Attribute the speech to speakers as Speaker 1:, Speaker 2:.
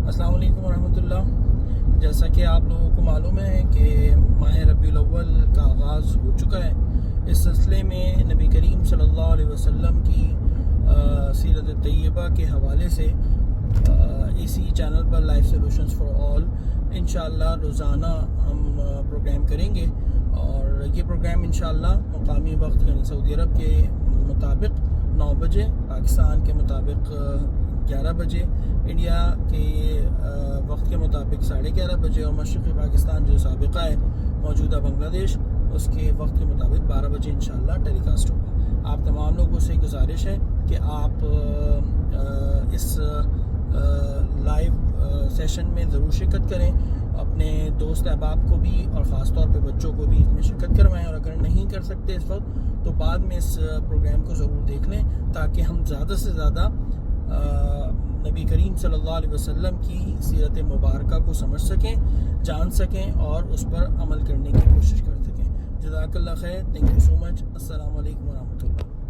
Speaker 1: السلام علیکم ورحمۃ اللہ۔ جیسا کہ آپ لوگوں کو معلوم ہے کہ ماہ ربیع الاول کا آغاز ہو چکا ہے۔ اس سلسلے میں نبی کریم صلی اللہ علیہ وسلم کی سیرت طیبہ کے حوالے سے اسی channel per life solutions for all انشاءاللہ روزانہ ہم پروگرام کریں گے، اور یہ پروگرام انشاءاللہ مقامی وقت یعنی سعودی عرب کے مطابق 9 بجے، پاکستان کے مطابق 11 بجے، انڈیا کے وقت کے مطابق 11:30 بجے، اور مشرقی پاکستان جو سابقہ ہے موجودہ بنگلہ دیش، اس کے وقت کے مطابق 12 بجے انشاءاللہ ٹیلی کاسٹ ہوگا۔ آپ تمام لوگوں سے گزارش ہے کہ آپ اس لائیو سیشن میں ضرور شرکت کریں، اپنے دوست احباب کو بھی اور خاص طور پہ بچوں کو بھی اس میں شرکت کروائیں، اور اگر نہیں کر سکتے اس وقت تو بعد میں اس پروگرام کو ضرور دیکھ لیں، تاکہ ہم زیادہ سے زیادہ نبی کریم صلی اللہ علیہ وسلم کی سیرت مبارکہ کو سمجھ سکیں، جان سکیں اور اس پر عمل کرنے کی کوشش کر سکیں۔ جزاک اللہ خیر، تھینک یو سو مچ۔ السلام علیکم ورحمۃ اللہ۔